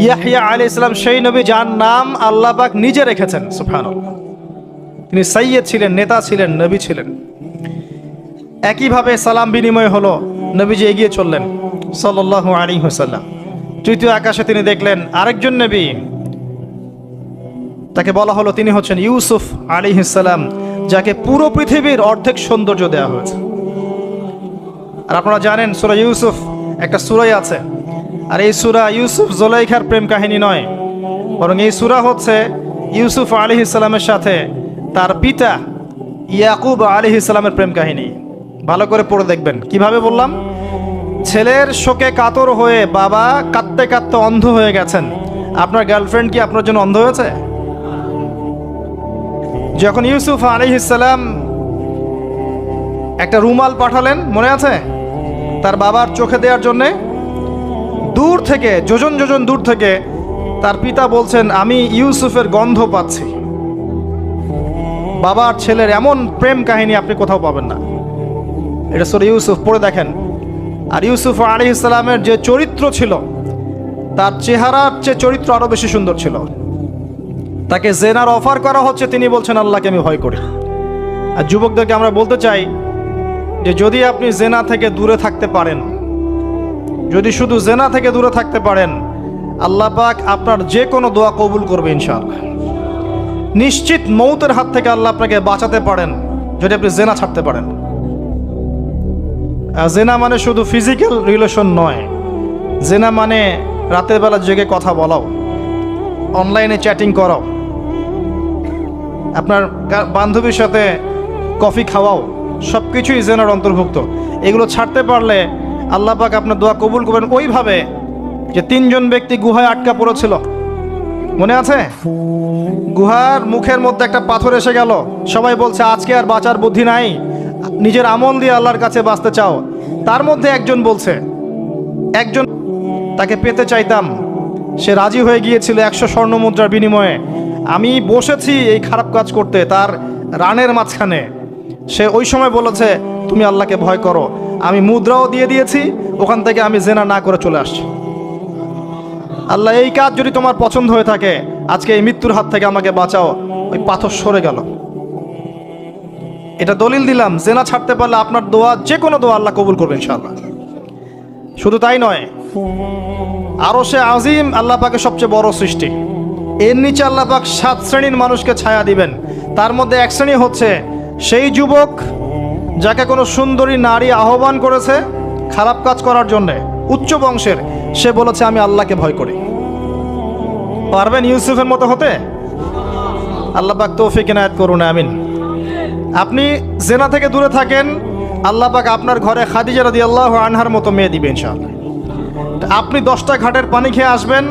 ইয়াহইয়া আলাইহিস সালাম সেই নবী যার নাম আল্লাহ পাক নিজে রেখেছেন, সুবহানাল্লাহ। তিনি সাইয়্যিদ ছিলেন, নেতা ছিলেন, নবী ছিলেন। একইভাবে সালাম বিনিময় হলো, নবীজি এগিয়ে চললেন সাল্লাল্লাহু আলাইহি ওয়াসাল্লাম। তৃতীয় আকাশে তিনি দেখলেন আরেকজন নবী, তাকে বলা হলো তিনি হচ্ছেন ইউসুফ আলাইহিস সালাম, যাকে পুরো পৃথিবীর অর্ধেক সৌন্দর্য দেওয়া হয়েছে। আর আপনারা জানেন সূরা ইউসুফ একটা সূরাই আছে, আর এই সূরা ইউসুফ জুলাইখার প্রেম কাহিনী নয়, বরং এই সূরা হচ্ছে ইউসুফ আলাইহিস সালামের সাথে তার পিতা ইয়াকুব আলাইহিস সালামের প্রেম কাহিনী। ভালো করে পড়ে দেখবেন। কিভাবে বললাম? ছেলের শোকে কাতর হয়ে বাবা কাঁদতে কাঁদতে অন্ধ হয়ে গেছেন। আপনার গার্লফ্রেন্ড কি আপনার জন্য অন্ধ হয়েছে? যখন ইউসুফ আলাইহিস সালাম একটা রুমাল পাঠালেন, মনে আছে, তার বাবার চোখে দেওয়ার জন্যে, দূর থেকে যোজন যোজন দূর থেকে তার পিতা বলছেন আমি ইউসুফের গন্ধ পাচ্ছি। বাবার ছেলের এমন প্রেম কাহিনী আপনি কোথাও পাবেন না। এটা সূরা ইউসুফ, পড়ে দেখেন। আর ইউসুফ আলাইহিস সালামের যে চরিত্র ছিল, তার চেহারার চেয়ে চরিত্র আরো বেশি সুন্দর ছিল। তাকে জেনার অফার করা হচ্ছে, তিনি বলছেন আল্লাহকে আমি ভয় করি। আর যুবকদেরকে আমরা বলতে চাই যে যদি আপনি জেনা থেকে দূরে থাকতে পারেন, যদি শুধু জেনা থেকে দূরে থাকতে পারেন, আল্লাহ পাক আপনার যে কোনো দোয়া কবুল করবে ইনশাআল্লাহ। নিশ্চিত মৌতের হাত থেকে আল্লাহ আপনাকে বাঁচাতে পারেন যদি আপনি জেনা ছাড়তে পারেন। জেনা মানে শুধু ফিজিক্যাল রিলেশন নয়, জেনা মানে রাতের বেলা জেগে কথা বলাও, অনলাইনে চ্যাটিং করাও, আপনার বান্ধবীর সাথে কফি খাওয়াও, সব কিছুই জেনার অন্তর্ভুক্ত। এগুলো ছাড়তে পারলে আল্লাহ পাক আপনার দোয়া কবুল করবেন। ওইভাবে যে তিনজন ব্যক্তি গুহায় আটকা পড়েছিল, মনে আছে? গুহার মুখের মধ্যে একটা পাথর এসে গেল, সবাই বলছে আজকে আর বাঁচার বুদ্ধি নাই, নিজের আমল দিয়ে আল্লাহর কাছে বাঁচতে চাও। তার মধ্যে একজন বলছে, একজন তাকে পেতে চাইতাম, সে রাজি হয়ে গিয়েছিল 100 স্বর্ণ মুদ্রার বিনিময়ে। আমি বসেছি এই খারাপ কাজ করতে তার রানের মাঝখানে, সে ওই সময় বলেছে তুমি আল্লাহকে ভয় করো। আমি মুদ্রাও দিয়ে দিয়েছি, ওখান থেকে আমি জেনা না করে চলে আসছি। আল্লাহ এই কাজ যদি তোমার পছন্দ হয়ে থাকে, আজকে এই মৃত্যুর হাত থেকে আমাকে বাঁচাও। ওই পাথর সরে গেল। এটা দলিল দিলাম, জেনা ছাড়তে পারলে আপনার দোয়া, যে কোনো দোয়া আল্লাহ কবুল করবে ইনশাআল্লাহ। শুধু তাই নয়, আরশে আজিম আল্লাহ পাকের সবচেয়ে বড় সৃষ্টি, এর নিচে আল্লাহ পাক 7 শ্রেণীর মানুষকে ছায়া দিবেন। তার মধ্যে এক শ্রেণী হচ্ছে সেই যুবক যাকে কোনো সুন্দরী নারী আহ্বান করেছে খারাপ কাজ করার জন্যে, উচ্চ বংশের, সে বলেছে আমি আল্লাহকে ভয় করি। পারবেন ইউসুফের মতো হতে? আল্লাহ পাক তৌফিক ইনায়াত করুন, আমিন। আপনি জেনা থেকে দূরে থাকেন, আল্লাহ পাক আপনার ঘরে খাদিজা রাদিয়াল্লাহু আনহার মতো মেয়ে দিবেন ইনশাআল্লাহ। আপনি 10টা ঘাটের পানি খেয়ে আসবেন,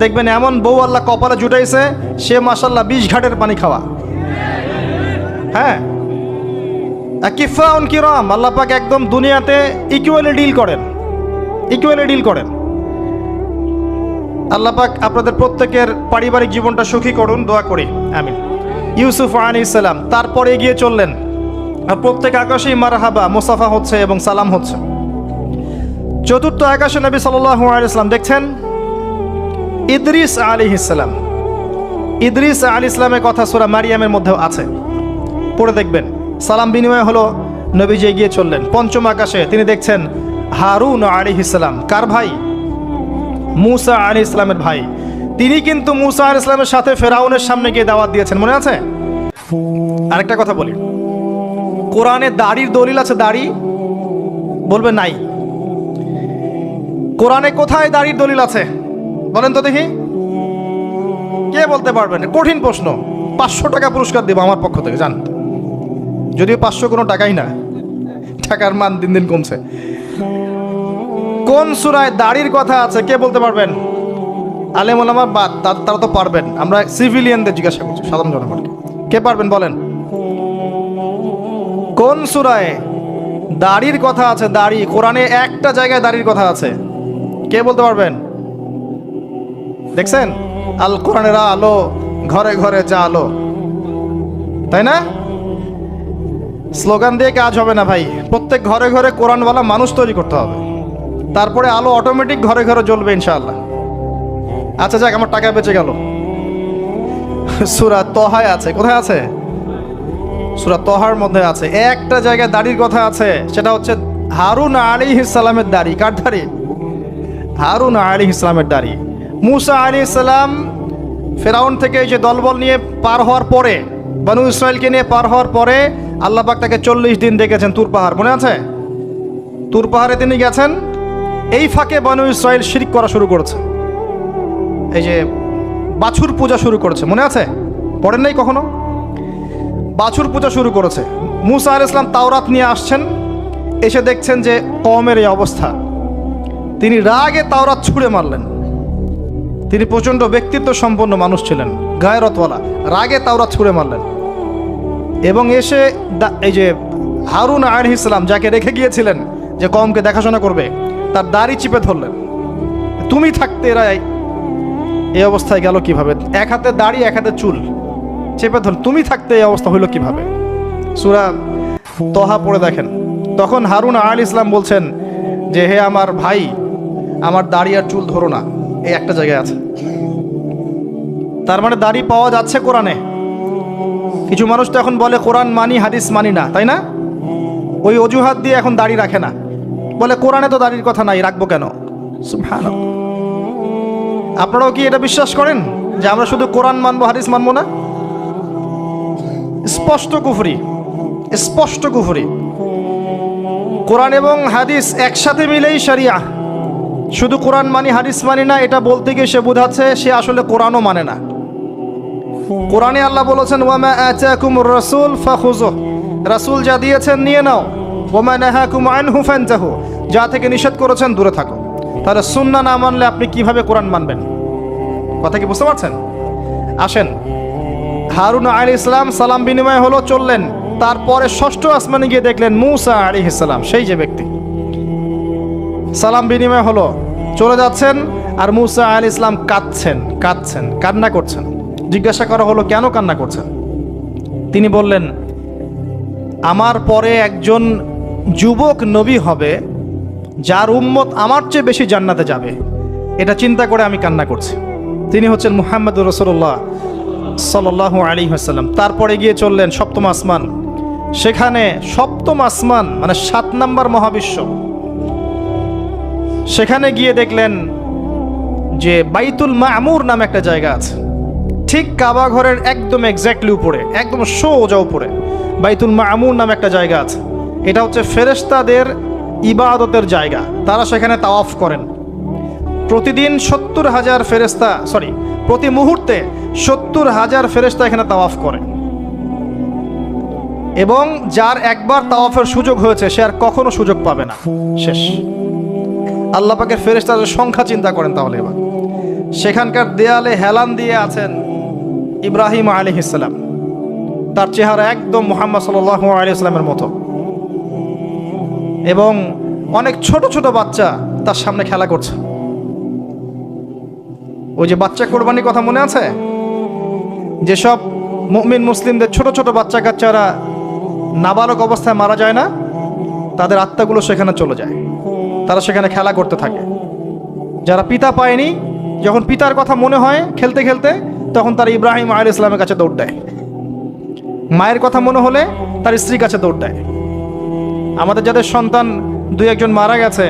দেখবেন এমন বউ আল্লাহ কপালে জুটাইছে, সে মাশাআল্লাহ 20 ঘাটের পানি খাওয়া। হ্যাঁ, কিফাউন কিরাম, আল্লাহ পাক একদম দুনিয়াতে ইকুয়ালি ডিল করেন, ইকুয়ালি ডিল করেন। আল্লাহ পাক আপনাদের প্রত্যেকের পারিবারিক জীবনটা সুখী করুন, দোয়া করি, আমিন। ইউসুফ আলাইহিস সালাম তারপরে এগিয়ে চললেন, আর প্রত্যেক আকাশেই মারহাবা মুসাফা হচ্ছে এবং সালাম হচ্ছে। চতুর্থ আকাশে নবী সাল্লাল্লাহু আলাইহি সাল্লাম দেখছেন ইদ্রিস আলাইহিস সালাম। ইদ্রিস আলাইহিস সালামের কথা সূরা মারিয়ামের মধ্যেও আছে, পড়ে দেখবেন। সালাম বিনিময় হলো, নবীজি এগিয়ে চললেন। পঞ্চম আকাশে তিনি দেখছেন হারুন আলাইহিস সালাম। কার ভাই? মুসা আলাইহিস সালামের ভাই। তিনি কিন্তু মুসা আলাইহিস সালামের সাথে ফেরাউনের সামনে গিয়ে দাওয়াত দিয়েছেন, মনে আছে? আরেকটা কথা বলি, কোরআনে দাড়ির দলিল আছে? দাড়ি বলবে নাই। কোরআনে কোথায় দাড়ির দলিল আছে বলেন তো দেখি, কে বলতে পারবেন? কঠিন প্রশ্ন। 500 টাকা পুরস্কার দেব আমার পক্ষ থেকে, জান। যদিও 500 কোনো টাকাই না, টাকার মান দিন দিন কমছে। কোন সূরায় দাড়ির কথা আছে কে বলতে পারবেন? আলেম ওলামা বাদ, তারা তো পারবেন। আমরা সিভিলিয়ানদের জিজ্ঞাসা করছি, সাধারণ জনগণকে। কে পারবেন বলেন? কোন সূরায় দাড়ির কথা আছে? দাড়ি কোরআনে একটা জায়গায় দাড়ির কথা আছে, কে বলতে পারবেন? দেখছেন, আল কোরআনের আলো ঘরে ঘরে যা আলো, তাই না? স্লোগান দিয়ে কাজ হবে না ভাই, প্রত্যেক ঘরে ঘরে কোরআনওয়ালা মানুষ তৈরি করতে হবে, তারপরে আলো অটোমেটিক ঘরে ঘরে জ্বলবে ইনশাআল্লাহ। আচ্ছা যাক, আমার টাকা বেঁচে গেল। সূরা তহায় আছে। কোথায় আছে? সূরা তহার মধ্যে আছে। একটা জায়গায় দাড়ির কথা আছে, সেটা হচ্ছে হারুন আলাইহিস সালামের দাড়ি। কার দাড়ি? হারুন আলাইহিস সালামের দাড়ি। মুসা আলাইহিস সালাম ফেরাউন থেকে এই যে দলবল নিয়ে পার হওয়ার পরে, বনু ইসরায়েলকে নিয়ে পার হওয়ার পরে আল্লাহ পাক তাকে 40 দিন ডেকেছেন তুর পাহাড়, মনে আছে? তুর পাহাড়ে তিনি গেছেন। এই ফাঁকে বনু ইসরায়েল শিরক করা শুরু করেছে, এই যে বাছুর পূজা শুরু করেছে, মনে আছে? পড়েন নাই কখনো? বাছুর পূজা শুরু করেছে। মুসা আলাইহিস সালাম তাওরাত নিয়ে আসছেন, এসে দেখছেন যে কওমের এই অবস্থা। তিনি রাগে তাওরাত ছুঁড়ে মারলেন। তিনি প্রচণ্ড ব্যক্তিত্ব সম্পন্ন মানুষ ছিলেন, গায়রতওয়ালা। রাগে তাওরাত ছুঁড়ে মারলেন এবং এসে এই যে হারুন আলাইহিস সালাম যাকে রেখে গিয়েছিলেন যে কওমকে দেখাশোনা করবে, তার দাড়ি চিপে ধরলেন। তুমি থাকতে এরা এই অবস্থায় গেল কিভাবে? এক হাতে দাড়ি, এক হাতে চুল চেপে ধরল। তুমি থাকতে এই অবস্থা হইল কিভাবে? সূরা তহা পড়ে দেখেন। তখন হারুন আলাইহিস সালাম বলছেন যে হে আমার ভাই, আমার দাড়ি আর চুল ধরো না, এই একটা জায়গায় আছে। তার মানে দাড়ি পাওয়া যাচ্ছে কোরআনে। কিছু মানুষ তো এখন বলে কোরআন মানি, হাদিস মানি না, তাই না? ওই অজুহাত দিয়ে এখন দাড়ি রাখে না, বলে কোরআনে তো দাড়ির কথা নাই, রাখবো কেন? সুবহানাল্লাহ। আপনারাও কি এটা বিশ্বাস করেন যে আমরা শুধু কোরআন মানবো, হাদিস মানবো না? স্পষ্ট কুফরি, স্পষ্ট কুফরি। কোরআন এবং হাদিস একসাথে মিলেই শরিয়া। শুধু কোরআন মানি, হাদিস মানি না, এটা বলতে গিয়ে সে বোঝাচ্ছে সে আসলে কোরআনও মানে না। কোরআনে আল্লাহ বলেছেন ওয়ামা আতাকুমুর রাসূল ফাখুযুহ, রাসূল যা দিয়েছেন নিয়ে নাও। ওয়ামা নাহাকুম আনহু ফানতাহু, যা থেকে নিষেধ করেছেন দূরে থাকো। তাহলে সুন্নাহ না মানলে আপনি কিভাবে কোরআন মানবেন? কথা কি বুঝতে পারছেন? আসেন, হারুন আলাইহিস সালাম সালাম বিনিময় হলো, চললেন। তারপরে ষষ্ঠ আসমানে গিয়ে দেখলেন মুসা আলাইহিস সালাম, সেই যে ব্যক্তি। সালাম বিনিময় হলো, চলে যাচ্ছেন, আর মুসা আলাইহিস সালাম কাঁদছেন, কান্না করছেন। জিজ্ঞাসা করা হলো কেন কান্না করছেন? তিনি বললেন আমার পরে একজন যুবক নবী হবে যার উম্মত আমার চেয়ে বেশি জান্নাতে যাবে, এটা চিন্তা করে আমি কান্না করছি। তিনি হচ্ছেন মুহাম্মদুর রাসূলুল্লাহ সাল্লাল্লাহু আলাইহি ওয়াসাল্লাম। তারপরে গিয়ে চললেন সপ্তম আসমান। সেখানে সপ্তম আসমান মানে 7 নম্বর মহাবিশ্ব। সেখানে গিয়ে দেখলেন যে বাইতুল মামুর নামে একটা জায়গা আছে, ঠিক কাবা ঘরের একদম এক্স্যাক্টলি উপরে, একদম সোজা উপরে বাইতুল মামুর নামে একটা জায়গা আছে। এটা হচ্ছে ফেরেশতাদের ইবাদতের জায়গা, তারা সেখানে তাওয়াফ করেন। প্রতিদিন 70,000 ফেরেশতা, প্রতি মুহূর্তে 70,000 ফেরেশতা এখানে তাওয়াফ করে। এবং যার একবার তাওয়াফের সুযোগ হয়েছে সে আর কখনো সুযোগ পাবে না, শেষ। আল্লাহ পাকের ফেরেশতাদের সংখ্যা চিন্তা করেন তাহলে এবার। সেখানকার দেয়ালে হেলান দিয়ে আছেন ইব্রাহিম আলাইহিস সালাম, তার চেহারা একদম মুহাম্মদ সাল্লাল্লাহু আলাইহি ওয়াসাল্লামের মতো। এবং অনেক ছোট ছোট বাচ্চা তার সামনে খেলা করছে। ওই যে বাচ্চা কোরবানির কথা মনে আছে? যেসব মুমিন মুসলিমদের ছোট ছোট বাচ্চা কাচ্চারা নাবালক অবস্থায় মারা যায় না, তাদের আত্মাগুলো সেখানে চলে যায়, তারা সেখানে খেলা করতে থাকে। যারা পিতা পায়নি, যখন পিতার কথা মনে হয় খেলতে খেলতে, তখন তারা ইব্রাহিম আলাইহিস সালামের কাছে দৌড় দেয়। মায়ের কথা মনে হলে তার স্ত্রীর কাছে দৌড় দেয়। আমাদের যাদের সন্তান 2-1জন মারা গেছে,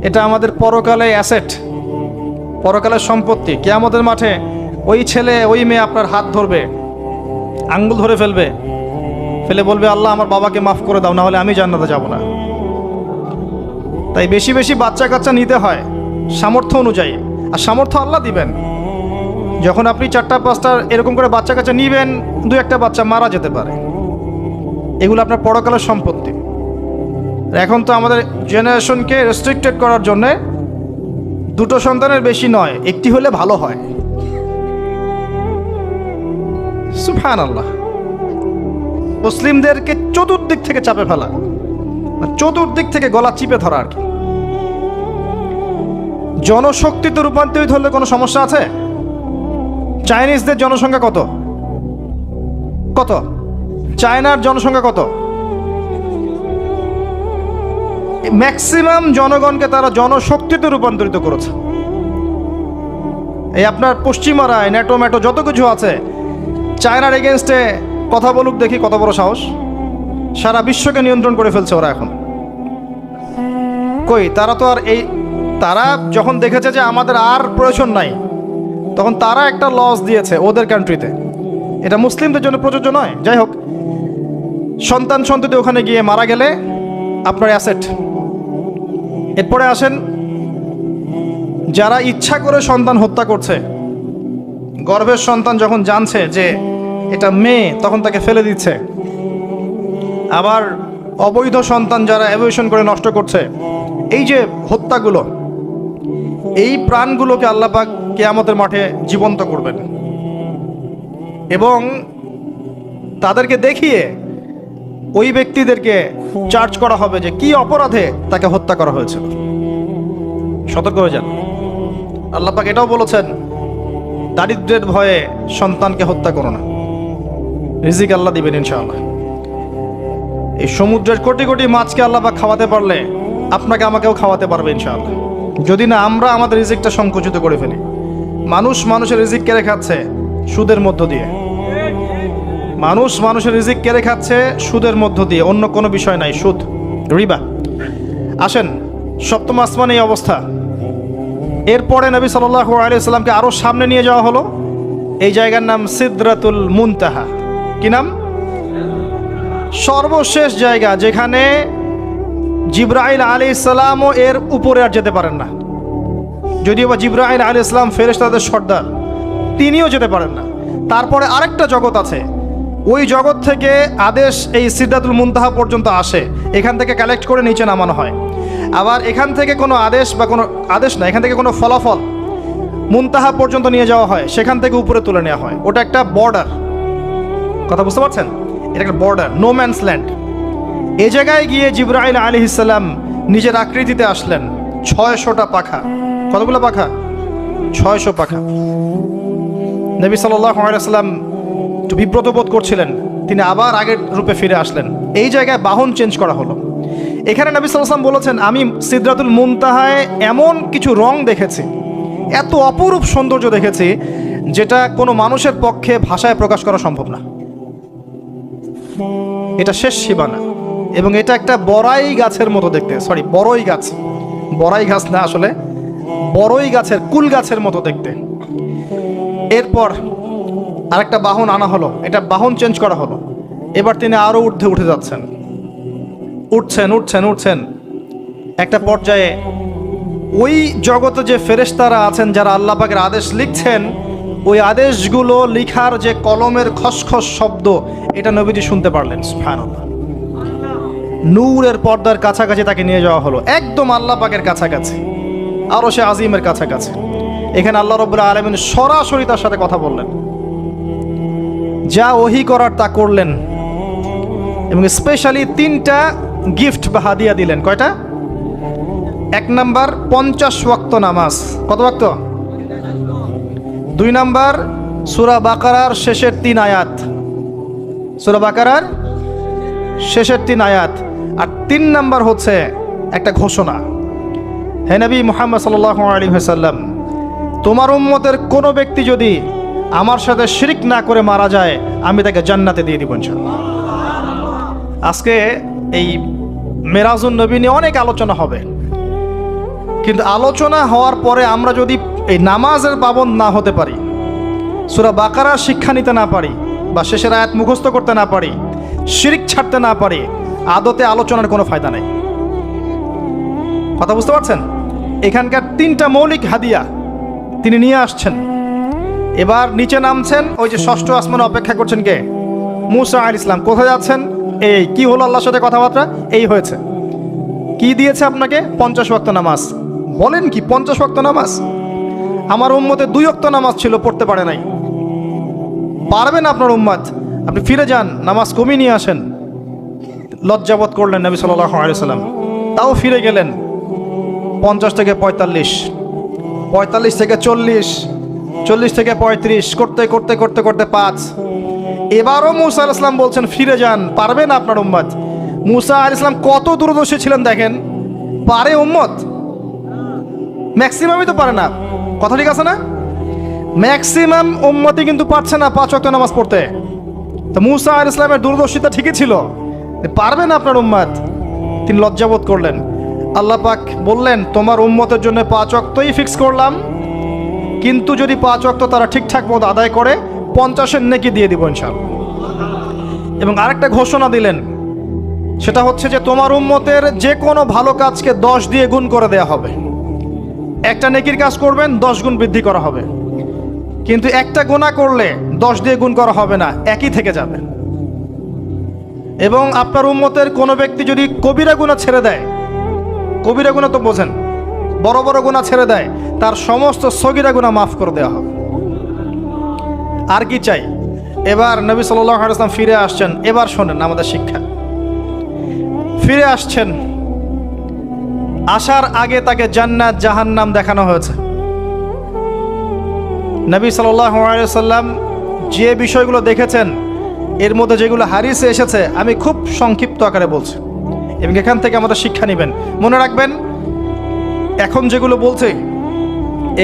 এটা আমাদের পরকালে অ্যাসেট, পরকালের সম্পত্তি। কিয়ামতের মাঠে ওই ছেলে ওই মেয়ে আপনার হাত ধরবে, আঙ্গুল ধরে ফেলে বলবে আল্লাহ আমার বাবাকে মাফ করে দাও, না হলে আমি জান্নাতে যাব না। তাই বেশি বেশি বাচ্চা কাচ্চা নিতে হয় সামর্থ্য অনুযায়ী, আর সামর্থ্য আল্লাহ দিবেন। যখন আপনি 4টা-5টা এরকম করে বাচ্চা কাচ্চা নিবেন, 2-1টা বাচ্চা মারা যেতে পারে, এগুলো আপনার পরকালের সম্পত্তি। এখন তো আমাদের জেনারেশনকে রেস্ট্রিক্টেড করার জন্য 2টো সন্তানের বেশি নয়, একটি হলে ভালো হয়। সুবহানাল্লাহ। মুসলিমদেরকে চতুর্দিক থেকে চাপে ফেলা, চতুর্দিক থেকে গলা চিপে ধরা আর কি। জনশক্তিতে রূপান্তরিত হলে কোনো সমস্যা আছে? চাইনিজদের জনসংখ্যা কত? চায়নার জনসংখ্যা কত? ম্যাক্সিমাম জনগণকে তারা জনশক্তিতে রূপান্তরিত করেছে। এই আপনার পশ্চিমারায় ন্যাটো ম্যাটো যত কিছু আছে, চায়নার এগেনস্টে কথা বলুক দেখি কত বড় সাহস। সারা বিশ্বকে নিয়ন্ত্রণ করে ফেলছে ওরা এখন। কই তারা তো আর তারা যখন দেখেছে যে আমাদের আর প্রয়োজন নাই, তখন তারা একটা লস দিয়েছে ওদের কান্ট্রিতে। এটা মুসলিমদের জন্য প্রযোজ্য নয়। যাই হোক, সন্তান সন্ততি ওখানে গিয়ে মারা গেলে আপনার অ্যাসেট। এরপরে আসেন, যারা ইচ্ছা করে সন্তান হত্যা করছে, গর্ভের সন্তান যখন জানছে যে এটা মেয়ে, তখন তাকে ফেলে দিচ্ছে। আবার অবৈধ সন্তান যারা অ্যাবর্শন করে নষ্ট করছে, এই যে হত্যাগুলো, এই প্রাণগুলোকে আল্লাহ পাক কিয়ামতের মাঠে জীবন্ত করবেন এবং তাদেরকে দেখিয়ে ওই ব্যক্তিদেরকে চার্জ করা হবে যে কি অপরাধে তাকে হত্যা করা হয়েছিল। সতর্ক হয়ে যান। আল্লাহ পাক এটাও বলেছেন, দারিদ্র্যের ভয়ে সন্তানকে হত্যা করো না, রিজিক আল্লাহ দিবেন ইনশাআল্লাহ। এই সমুদ্রের কোটি কোটি মাছকে আল্লাহ পাক খাওয়াতে পারলে আপনাকে আমাকেও খাওয়াতে পারবে ইনশাআল্লাহ, যদি না আমরা আমাদের রিজিকটা সংকুচিত করে ফেলি। মানুষের রিজিক কেড়ে খাচ্ছে সুদের মধ্য দিয়ে। মানুষের রিজিক কেড়ে খাচ্ছে সুদের মধ্য দিয়ে, অন্য কোনো বিষয় নাই, সুদ, রিবা। আসেন, সপ্তম আসমানে এই অবস্থা। এরপরে নবী সাল্লাল্লাহু আলাইহি সাল্লামকে আরো সামনে নিয়ে যাওয়া হলো। এই জায়গার নাম সিদরাতুল মুনতাহা। কি নাম? সর্বশেষ জায়গা, যেখানে জিবরাইল আলাইহিস সালামও এর উপরে আর যেতে পারেন না। যদিও বা জিবরাইল আলাইহিস সালাম ফেরেশতাদের সর্দার, তিনিও যেতে পারেন না। তারপরে আরেকটা জগৎ আছে, ওই জগৎ থেকে আদেশ এই সিদরাতুল মুনতাহা পর্যন্ত আসে, এখান থেকে কালেক্ট করে নিচে নামানো হয়। আবার এখান থেকে কোনো আদেশ বা কোনো আদেশ না, এখান থেকে কোনো ফলাফল মুনতাহা পর্যন্ত নিয়ে যাওয়া হয়, সেখান থেকে উপরে তুলে নেওয়া হয়। ওটা একটা বর্ডার, কথা বুঝতে পারছেন? এটা একটা বর্ডার, নো ম্যানস ল্যান্ড। এই জায়গায় গিয়ে জিবরাইল আলাইহিস সালাম নিজের আকৃতিতে আসলেন। 600টা পাখা। কতগুলো পাখা? 600 পাখা। নবী সাল্লাল্লাহু আলাইহি সাল্লাম একটু বিব্রত বোধ করছিলেন, তিনি আবার আগের রূপে ফিরে আসলেন। এই জায়গায় বাহন চেঞ্জ করা হলো। এখানে নবী সাল্লাল্লাহু আলাইহি সাল্লাম বলেছেন, আমি সিদরাতুল মুনতাহায় এমন কিছু রং দেখেছি, এত অপরূপ সৌন্দর্য দেখেছি, যেটা কোনো মানুষের পক্ষে ভাষায় প্রকাশ করা সম্ভব না। এটা শেষ সীমানা এবং এটা একটা বড়াই গাছের মতো দেখতে। সরি, বড়ই গাছ, বড়াই গাছ না, আসলে বড়ই গাছের, কুল গাছের মতো দেখতে। এরপর আরেকটা বাহন আনা হলো, এটা বাহন চেঞ্জ করা হলো। এবার তিনি আরো ঊর্ধ্বে উঠে যাচ্ছেন, উঠছেন। একটা পর্যায়ে ওই জগতে যে ফেরেশতারা আছেন, যারা আল্লাহ পাকের আদেশ লিখছেন, ওই আদেশগুলো লিখার যে কলমের খসখস শব্দ, এটা নবীজি শুনতে পারলেন। সুবহানাল্লাহ। নূরের পর্দার কাছাকাছি তাকে নিয়ে যাওয়া হলো, একদম আল্লাহ পাকের কাছাকাছি, আরশে আজিমের কাছাকাছি। এখানে আল্লাহ রাব্বুল আলামিন সরাসরি তার সাথে কথা বললেন, যা ওহী করার তা করলেন এবং স্পেশালি 3টা গিফট বা হাদিয়া দিলেন। কয়টা? 1 নাম্বার 50 ওয়াক্ত নামাজ। কত ওয়াক্ত? 2 নাম্বার সূরা বাকারার শেষের 3 আয়াত, সূরা বাকারার শেষের 3 আয়াত। আর 3 নাম্বার হচ্ছে একটা ঘোষণা, হে নবী মুহাম্মদ সাল্লাল্লাহু আলাইহি ওয়াসাল্লাম, তোমার উম্মতের কোনো ব্যক্তি যদি আমার সাথে শিরক না করে মারা যায়, আমি তাকে জান্নাতে দিয়ে দিব ইনশাআল্লাহ। আজকে এই মেরাজুন নবী নিয়ে অনেক আলোচনা হবে, কিন্তু আলোচনা হওয়ার পরে আমরা যদি এই নামাজের পাবন্দ না হতে পারি, সূরা বাকারার শিক্ষা নিতে না পারি, বা শেষের আয়াত মুখস্থ করতে না পারি, শিরক ছাড়তে না পারি, আদতে আলোচনার কোনো ফায়দা নেই। কথা বুঝতে পারছেন? এখানকার 3টা মৌলিক হাদিয়া তিনি নিয়ে আসছেন। এবার নিচে নামছেন, ওই যে 6ষ্ঠ আসমানে অপেক্ষা করছেন কে? মুসা আলাইহিস সালাম। কোথায় যাচ্ছেন? এই কি হলো আল্লাহর সাথে কথাবার্তা? এই হয়েছে। কি দিয়েছে আপনাকে? 50 ওয়াক্ত নামাজ। বলেন কি 50 ওয়াক্ত নামাজ? আমার উম্মতে 2 ওয়াক্ত নামাজ ছিল, পড়তে পারে নাই। পারবেন আপনার উম্মত? আপনি ফিরে যান, নামাজ কমিয়ে নিয়ে আসেন। লজ্জাবোধ করলেন নবী সাল্লাল্লাহু আলাইহি সাল্লাম, তাও ফিরে গেলেন। 50 থেকে 45, 45 থেকে 40, 40 থেকে 35, করতে করতে করতে করতে 5। এবারও মুসা আলাইহিস সালাম বলছেন ফিরে যান, পারবেন আপনার উম্মত? মুসা আলাইহিস সালাম কত দূরদর্শী ছিলেন দেখেন, পারে উম্মত? ম্যাক্সিমামই তো পারে না। কথা ঠিক আছে না? ম্যাক্সিমাম উম্মতি কিন্তু পারছে না 5 ওয়াক্ত নামাজ পড়তে। তো মুসা আলাইহিস সালামের দূরদর্শিতা ঠিকই ছিল, পারবে না আপনার উম্মত। তিনি লজ্জাবোধ করলেন। আল্লাহ পাক বললেন, তোমার উম্মতের জন্য 5 ওয়াক্তই ফিক্স করলাম, কিন্তু যদি 5 ওয়াক্ত তারা ঠিকঠাক মতো আদায় করে 50-এর নেকি দিয়ে দিব ইনশাআল্লাহ। এবং আরেকটা ঘোষণা দিলেন, সেটা হচ্ছে যে তোমার উম্মতের যে কোনো ভালো কাজকে 10 দিয়ে গুণ করে দেয়া হবে। একটা নেকির কাজ করবেন 10 গুণ বৃদ্ধি করা হবে, কিন্তু একটা গুনাহ করলে 10 দিয়ে গুণ করা হবে না, একই থেকে যাবে। এবং আপনার উম্মতের কোনো ব্যক্তি যদি কবিরা গুনাহ ছেড়ে দেয়, কবিরা গুনাহ তো বোঝেন, বড় বড় গুনাহ ছেড়ে দেয়, তার সমস্ত সগীরা গুনাহ মাফ করে দেওয়া হবে। আর কি চাই? এবার নবী সাল্লাল্লাহু আলাইহি ওয়াসাল্লাম ফিরে আসছেন। এবার শোনেন আমাদের শিক্ষা। ফিরে আসছেন, আসার আগে তাকে জান্নাত জাহান্নাম দেখানো হয়েছে। নবী সাল্লাল্লাহু আলাইহি ওয়াসাল্লাম যে বিষয়গুলো দেখেছেন, এর মধ্যে যেগুলো হাদিসে এসেছে আমি খুব সংক্ষিপ্ত আকারে বলছি, এবং এখান থেকে আমাদের শিক্ষা নেবেন। মনে রাখবেন, এখন যেগুলো বলছে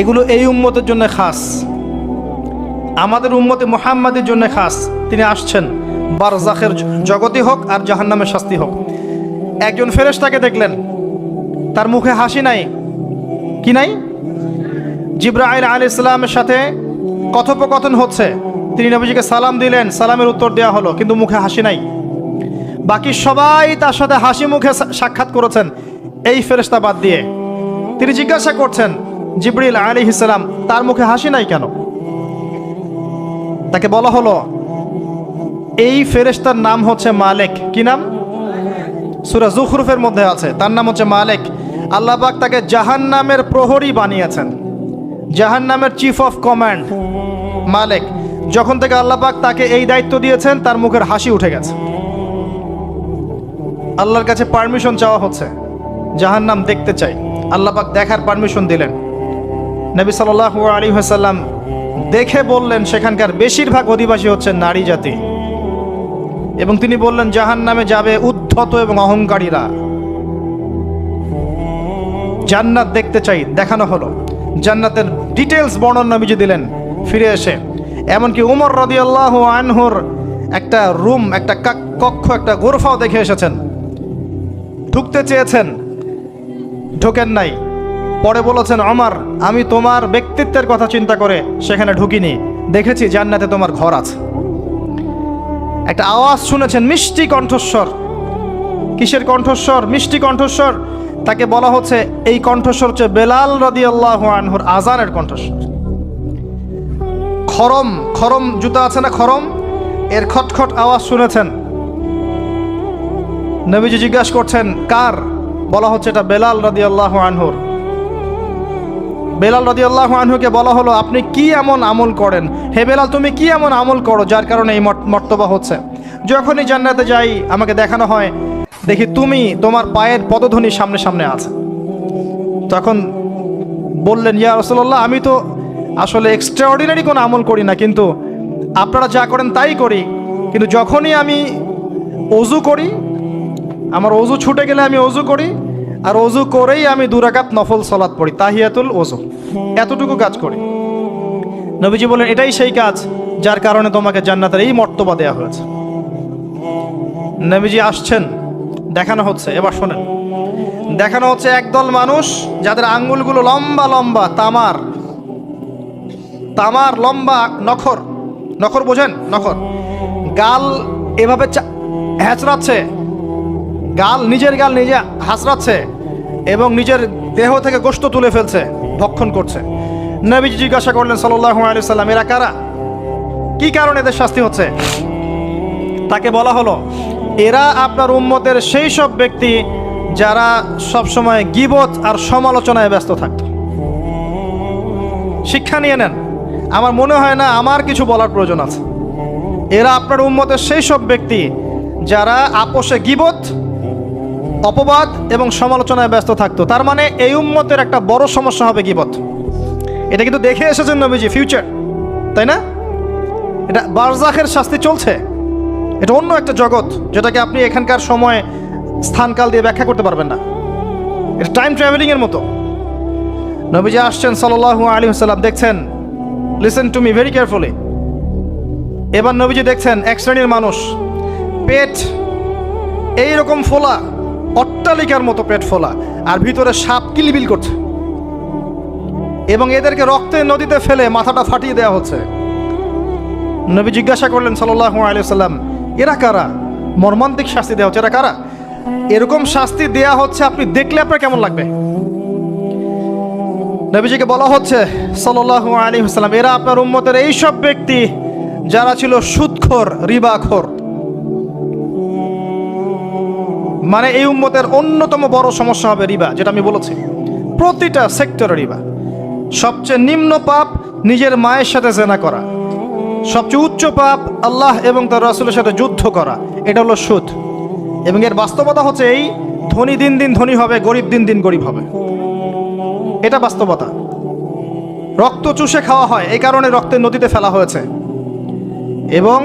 এগুলো এই উম্মতের জন্য খাস, আমাদের উম্মতে মুহাম্মাদের জন্য খাস। তিনি আসছেন, বারজাখের জগতি হোক আর জাহান্নামের শাস্তি হোক। একজন ফেরেশতাকে দেখলেন, তার মুখে হাসি নাই। কি নাই? জিবরাইল আলাইহিস সালামের সাথে কথোপকথন হচ্ছে, তিনি নবীজিকে সালাম দিলেন, সালামের উত্তর দেওয়া হলো, কিন্তু মুখে হাসি নাই। বাকি সবাই তার সাথে হাসি মুখে সাক্ষাৎ করেছেন, এই ফেরেশতা বাদ দিয়ে। তিনি জিজ্ঞাসা করছেন, জিবরিল আলাইহিস সালাম, তার মুখে হাসি নাই কেন? তাকে বলা হলো, এই ফেরেশতার নাম হচ্ছে মালিক। কি নাম? সূরা যুখরুফের মধ্যে আছে, তার নাম হচ্ছে মালিক। আল্লাহ পাক তাকে জাহান্নামের প্রহরী বানিয়েছেন, জাহান্নামের চিফ অফ কমান্ড মালিক। যখন থেকে আল্লাহ পাক তাকে এই দায়িত্ব দিয়েছেন, তার মুখের হাসি উঠে গেছে। আল্লাহর কাছে পারমিশন চাওয়া হচ্ছে, জাহান্নাম দেখতে চাই। আল্লাহ পাক দেখার পারমিশন দিলেন। নবী সাল্লাল্লাহু আলাইহি ওয়াসাল্লাম দেখে বললেন, সেখানকার বেশিরভাগ অধিবাসী হচ্ছে নারী জাতি, এবং তিনি বললেন জাহান্নামে যাবে উদ্ধত এবং অহংকারীরা। জান্নাত দেখতে চাই, দেখানো হলো। জান্নাতের ডিটেলস বর্ণনা নবীজি দিলেন ফিরে এসে। এমনকি উমর রাদিয়াল্লাহু আনহুর একটা রুম, একটা কক্ষ, একটা গোরফাও দেখে এসেছেন। ঢুকতে চেয়েছেন, ঢোকেন নাই। পরে বলেছেন, ওমর, আমি তোমার ব্যক্তিত্বের কথা চিন্তা করে সেখানে ঢুকিনি, দেখেছি জান্নাতে তোমার ঘর আছে। একটা আওয়াজ শুনেছেন, মিষ্টি কণ্ঠস্বর। কিসের কণ্ঠস্বর? মিষ্টি কণ্ঠস্বর। তাকে বলা হচ্ছে, এই কণ্ঠস্বর হচ্ছে বেলাল রাদিয়াল্লাহু আনহুর আজানের কণ্ঠস্বর। খরম, খরম জুতা আছে না, খরম, এর খটখট আওয়াজ শুনেছেন। নবীজি জিজ্ঞাসা করছেন, কার? বলা হচ্ছে এটা বেলাল রাদিয়াল্লাহু আনহুর। বেলাল রাদিয়াল্লাহু আনহুকে বলা হলো, আপনি কি এমন আমল করেন? হে বেলাল, তুমি কি এমন আমল করো যার কারণে এই মর্তবা হচ্ছে? যখনই জান্নাতে যাই আমাকে দেখানো হয়, দেখি তুমি, তোমার পায়ের পদধ্বনি সামনে সামনে আছে। তখন বললেন, ইয়া রাসূলুল্লাহ, আমি তো আসলে এক্সট্রাঅর্ডিনারি কোনো আমল করি না, কিন্তু আপনারা যা করেন তাই করি। কিন্তু যখনই আমি ওযু করি, আমার ওযু ছুটে গেলে আমি ওযু করি, আর ওযু করেই আমি 2 রাকাত নফল সালাত পড়ি, তাহিয়াতুল ওযু, এতটুকু কাজ করি। নবীজি বলেন, এটাই সেই কাজ যার কারণে তোমাকে জান্নাতের এই মর্তবা দেওয়া হয়েছে। নবীজি আসছেন, দেখানো হচ্ছে। এবার শোনেন, দেখানো হচ্ছে একদল মানুষ যাদের আঙ্গুলগুলো লম্বা লম্বা, তামার তামার লম্বা নখর। নখর বোঝেন? নখর। গাল এভাবে হ্যাঁচড়াচ্ছে, গাল, নিজের গাল নিজে হাসড়াচ্ছে, এবং নিজের দেহ থেকে গোশত তুলে ফেলছে, ভক্ষণ করছে। নবীজি জিজ্ঞাসা করলেন সাল্লাল্লাহু আলাইহি ওয়াসাল্লাম, এরা কারা? কি কারণে এদের শাস্তি হচ্ছে? তাকে বলা হলো, এরা আপনার উম্মতের সেই সব ব্যক্তি যারা সবসময় গীবত আর সমালোচনায় ব্যস্ত থাকত। শিক্ষা নিয়ে নেন, আমার মনে হয় না আমার কিছু বলার প্রয়োজন আছে। এরা আপনার উম্মতের সেই সব ব্যক্তি যারা আপোষে গীবত, অপবাদ এবং সমালোচনায় ব্যস্ত থাকতো। তার মানে এই উম্মতের একটা বড় সমস্যা হবে গীবত। এটা কিন্তু দেখে এসেছেন নবীজি, ফিউচার, তাই না? এটা বারজাখের শাস্তি চলছে, এটা অন্য একটা জগৎ যেটাকে আপনি এখানকার সময় স্থানকাল দিয়ে ব্যাখ্যা করতে পারবেন না। এটা টাইম ট্রাভেলিং এর মতো। নবীজি আসছেন সাল্লাল্লাহু আলাইহি ওয়াসাল্লাম, দেখছেন listen to me very carefully. এবার নবীজি দেখছেন এক শ্রেণীর মানুষ পেট এইরকম ফোলা, অট্টালিকার মতো পেট ফোলা, আর ভিতরে সাপ কিলবিল করছে, এবং এদেরকে রক্তের নদীতে ফেলে মাথাটা ফাটিয়ে দেওয়া হচ্ছে। নবী জিজ্ঞাসা করলেন সাল্লাল্লাহু আলাইহি ওয়াসাল্লাম, এরা কারা? মর্মান্তিক শাস্তি দেওয়া হচ্ছে, এরা কারা? এরকম শাস্তি দেয়া হচ্ছে, আপনি দেখলে আপনার কেমন লাগবে? নবীজিকে বলা হচ্ছে সাল্লাল্লাহু আলাইহি ওয়াসাল্লাম, এরা আপনার উম্মতের এই সব ব্যক্তি যারা ছিল সুদখোর, রিবাখোর। মানে এই উম্মতের অন্যতম বড় সমস্যা হবে রিবা, যেটা আমি বলেছি, প্রতিটা সেক্টরে রিবা। সবচেয়ে নিম্ন পাপ নিজের মায়ের সাথে জেনা করা, সবচেয়ে উচ্চ পাপ আল্লাহ এবং তার রাসূলের সাথে যুদ্ধ করা, এটা হলো সুদ। এবং এর বাস্তবতা হচ্ছে এই, ধনী দিন দিন ধনী হবে, গরিব দিন দিন গরিব হবে, এটা বাস্তবতা। রক্ত চুষে খাওয়া হয়, এই কারণে রক্তের নদীতে ফেলা হয়েছে। এবং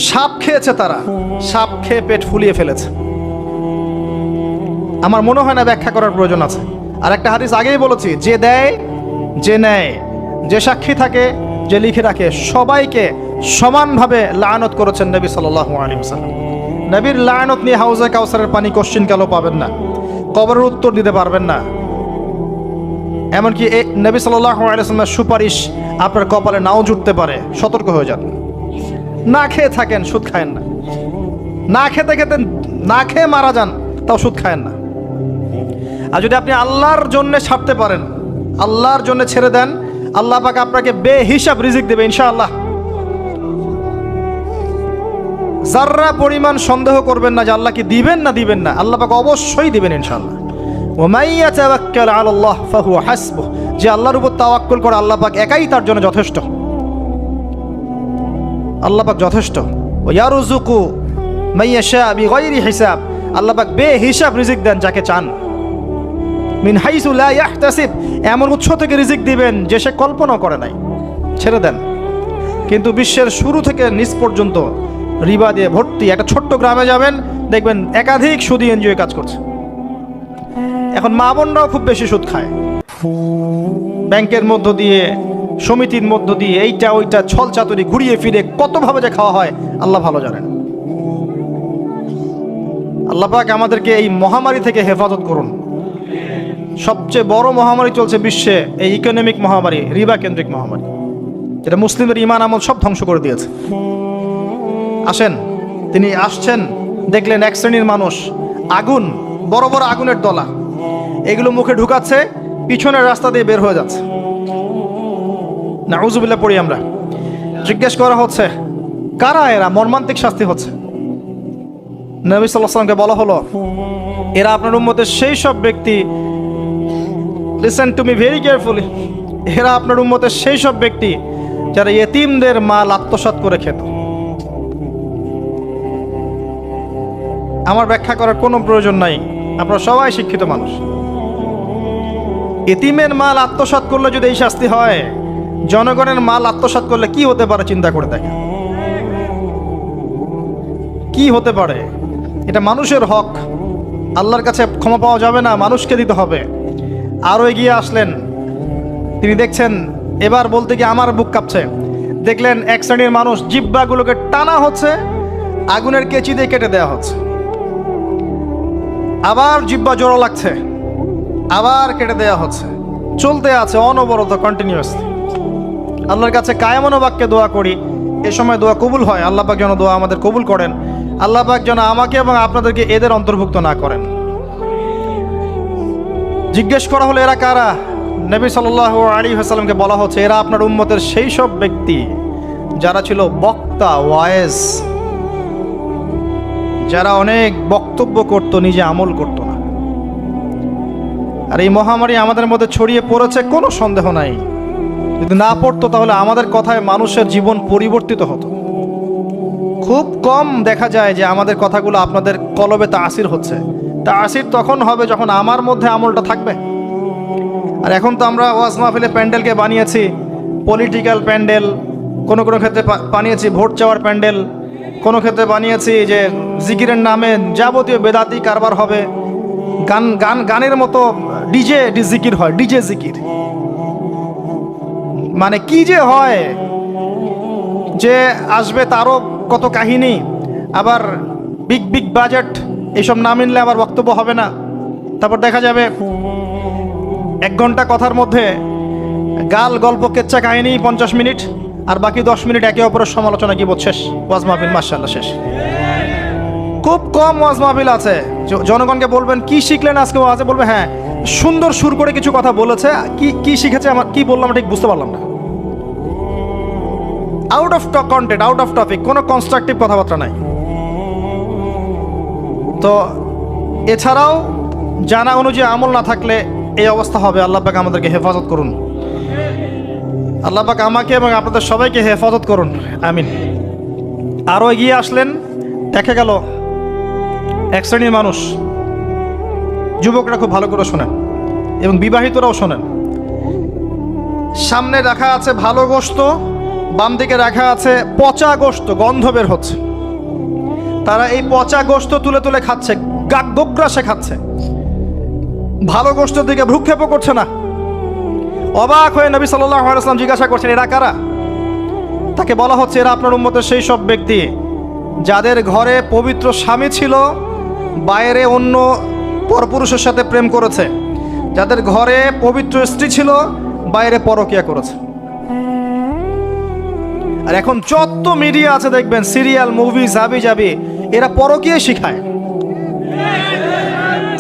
সাপ খেয়েছে তারা, সাপ খেয়ে পেট ফুলিয়ে ফেলেছে। আমার মনে হয় না ব্যাখ্যা করার প্রয়োজন আছে। আর একটা হাদিস আগেই বলেছি, যে দেয়, যে নেয়, যে সাক্ষী থাকে, যে লিখে রাখে, সবাইকে সমানভাবে লানত করেছেন নবী সাল্লাল্লাহু আলাইহি ওয়াসাল্লাম। নবীর লানত নিয়ে হাউজে কাউসারের পানি কোশ্চিন কালো পাবেন না, কবরের উত্তর দিতে পারবেন না। এমনকি নবী সাল্লাল্লাহু আলাইহি ওয়াসাল্লামের সুপারিশ আপনার কপালে নাও জুটতে পারে, সতর্ক হয়ে যান। না খেয়ে থাকেন, সুদ খায়েন না। না খেতে খেতে না খেয়ে মারা যান, তাও সুদ খায়েন না। আর যদি আপনি আল্লাহর জন্য ছাড়তে পারেন, আল্লাহর জন্য ছেড়ে দেন, আল্লাহ পাক আপনাকে বেহিসাব রিজিক দেবে ইনশাআল্লাহ। যাররা পরিমাণ সন্দেহ করবেন না যে আল্লাহ কি দিবেন না দিবেন না, আল্লাহ পাক অবশ্যই দিবেন ইনশাআল্লাহ। ওয়া মান ইয়াতাওয়াক্কাল আলাল্লাহ ফাহুয়া হাসবুহ, যে আল্লাহর উপর তাওয়াক্কুল করে আল্লাহ পাক একাই তার জন্য যথেষ্ট। আল্লাহ পাক যথেষ্ট। ওয়া ইয়ারযুকু মান ইয়াশা বিগাইরি হিসাব, আল্লাহ পাক বেহিসাব রিজিক দেন যাকে চান। মিন হাইসু লা ইয়াহতাসিব, এমন উৎস থেকে রিজিক দিবেন যে সে কল্পনা করে নাই। ছেড়ে দেন। কিন্তু বিশ্বের শুরু থেকে নিচ পর্যন্ত রিবা দিয়ে ভর্তি। একটা ছোট্ট গ্রামে যাবেন, দেখবেন একাধিক সুদী এনজিও কাজ করছে। এখন মা বোনরাও খুব বেশি সুদ খায়, ব্যাংকের মধ্য দিয়ে, সমিতির মধ্য দিয়ে, এইটা ওইটা ছল চাতুরি ঘুরিয়ে ফিরে কতভাবে যে খাওয়া হয় আল্লাহ ভালো জানেন। আল্লাহ পাক আমাদেরকে এই মহামারী থেকে হেফাজত করুন। সবচেয়ে বড় মহামারী চলছে বিশ্বে, এই ইকোনমিক মহামারী, রিবা কেন্দ্রিক মহামারী, যেটা মুসলিমের ইমান আমল সব ধ্বংস করে দিয়েছে। আসেন, তিনি আসছেন, দেখলেন এক শ্রেণীর মানুষ আগুন, বড় বড় আগুনের দলা, এগুলো মুখে ঢুকাচ্ছে, পিছনের রাস্তা দিয়ে বের হয়ে যাচ্ছে। নাউযুবিল্লাহ পড়ি আমরা। জিজ্ঞেস করা হচ্ছে কারা এরা, মর্মান্তিক শাস্তি হচ্ছে। নবী সাল্লাল্লাহু আলাইহি ওয়াসাল্লামকে বলা হলো, এরা আপনার উম্মতের সেই সব ব্যক্তি, listen to me very carefully, এরা আপনার উম্মতের সেই সব ব্যক্তি যারা ইয়েতিমদের মাল আত্মসাৎ করে খেত। আমার ব্যাখ্যা করার কোনো প্রয়োজন নাই, আপনারা সবাই শিক্ষিত মানুষ। ইতিমের মাল আত্মসাৎ করলে যদি এই শাস্তি হয়, জনগণের মাল আত্মসাৎ করলে কি হতে পারে চিন্তা করে দেখেন। কি হতে পারে? এটা মানুষের হক, আল্লাহর কাছে ক্ষমা পাওয়া যাবে না, মানুষকে দিতে হবে। আরও এগিয়ে আসলেন, তিনি দেখছেন, এবার বলতে গিয়ে আমার বুক কাঁপছে। দেখলেন এক শ্রেণীর মানুষ জিহ্বাগুলোকে টানা হচ্ছে, আগুনের কেচি দিয়ে কেটে দেওয়া হচ্ছে। আবার জিহ্বা জোড়া লাগছে, আবার কেটে দেওয়া হচ্ছে, চলতে আছে অনবরত, কন্টিনিউয়াসলি। আল্লাহর কাছে কায়েমন বাক্যে দোয়া করি, এ সময় দোয়া কবুল হয়। আল্লাহ পাক যেন দোয়া আমাদের কবুল করেন। আল্লাহ পাক যেন আমাকে এবং আপনাদেরকে এদের অন্তর্ভুক্ত না করেন। জিজ্ঞেস করা হলো এরা কারা? নবী সাল্লাল্লাহু আলাইহি ওয়াসাল্লামকে বলা হচ্ছে, এরা আপনার উম্মতের সেই সব ব্যক্তি যারা ছিল বক্তা, ওয়াইজ, যারা অনেক বক্তব্য করত, নিজে আমল করত না। আর এই মহামারী আমাদের মধ্যে ছড়িয়ে পড়েছে, কোনো সন্দেহ নাই। যদি না পড়তো তাহলে আমাদের কথায় মানুষের জীবন পরিবর্তিত হতো। খুব কম দেখা যায় যে আমাদের কথাগুলো আপনাদের কলবে তাসির হচ্ছে। তাসির তখন হবে যখন আমার মধ্যে আমলটা থাকবে। আর এখন তো আমরা ওয়াজ মাহফিলে প্যান্ডেলকে বানিয়েছি পলিটিক্যাল প্যান্ডেল, কোনো কোনো ক্ষেত্রে বানিয়েছি ভোট চাওয়ার প্যান্ডেল, কোনো ক্ষেত্রে বানিয়েছি যে জিকিরের নামে যাবতীয় বেদাতি কারবার হবে, গানের মতো ডিজে জিকির হয়, ডিজে জিকির। মানে কি যে হয়, যে আসবে তারও কত কাহিনী, আবার বিগ বিগ বাজেট, এইসব না মিললে আবার বক্তব্য হবে না। তারপর দেখা যাবে 1 ঘন্টা কথার মধ্যে গাল গল্প কেচ্চা কাহিনী 50 মিনিট, আর বাকি 10 মিনিট একে অপরের সমালোচনা, কি শেষ, ওয়াজ মাহফিল মাশাআল্লাহ শেষ। খুব কম ওয়াজ মাহফিল আছে জনগণকে বলবেন কি শিখলেন আজকে ওয়াজে, বলবে হ্যাঁ সুন্দর সুর করে কিছু কথা বলেছে, কি কি শিখেছে, আমার কি বললাম ঠিক বুঝতে পারলাম না। Out of content, out of topic, কোনো কনস্ট্রাকটিভ কথাবার্তা নাই। তো এছাড়াও জানা অনুযায়ী আমল না থাকলে এই অবস্থা হবে। আল্লাহ পাক আমাদেরকে হেফাজত করুন, আল্লাহ পাক আমাকে এবং আপনাদের সবাইকে হেফাজত করুন, আমিন। আরও এগিয়ে আসলেন, দেখা গেল এক শ্রেণীর মানুষ, যুবকরা খুব ভালো করে শোনেন এবং বিবাহিতরাও শোনেন, সামনে রাখা আছে ভালো গোশত, বাম দিকে রাখা আছে পচা গোশত, গন্ধ বের হচ্ছে। তারা এই পচা গোশত তুলে তুলে খাচ্ছে, গোগ্রাসে খাচ্ছে, ভালো গোশতের দিকে ভ্রুক্ষেপও করছে না। অবাক হয়ে নবী সাল্লাল্লাহু আলাইহি ওয়াসাল্লাম জিজ্ঞাসা করছেন, এরা কারা? তাকে বলা হচ্ছে, এরা আপনার উম্মতের সেই সব ব্যক্তি যাদের ঘরে পবিত্র স্বামী ছিল, বাইরে অন্য পরপুরুষের সাথে প্রেম করেছে, যাদের ঘরে পবিত্র স্ত্রী ছিল, বাইরে পরকিয়া করেছে। আর এখন যত মিডিয়া আছে দেখবেন, সিরিয়াল, মুভি, জাবি জাবি, এরা পরকিয়া শিখায়,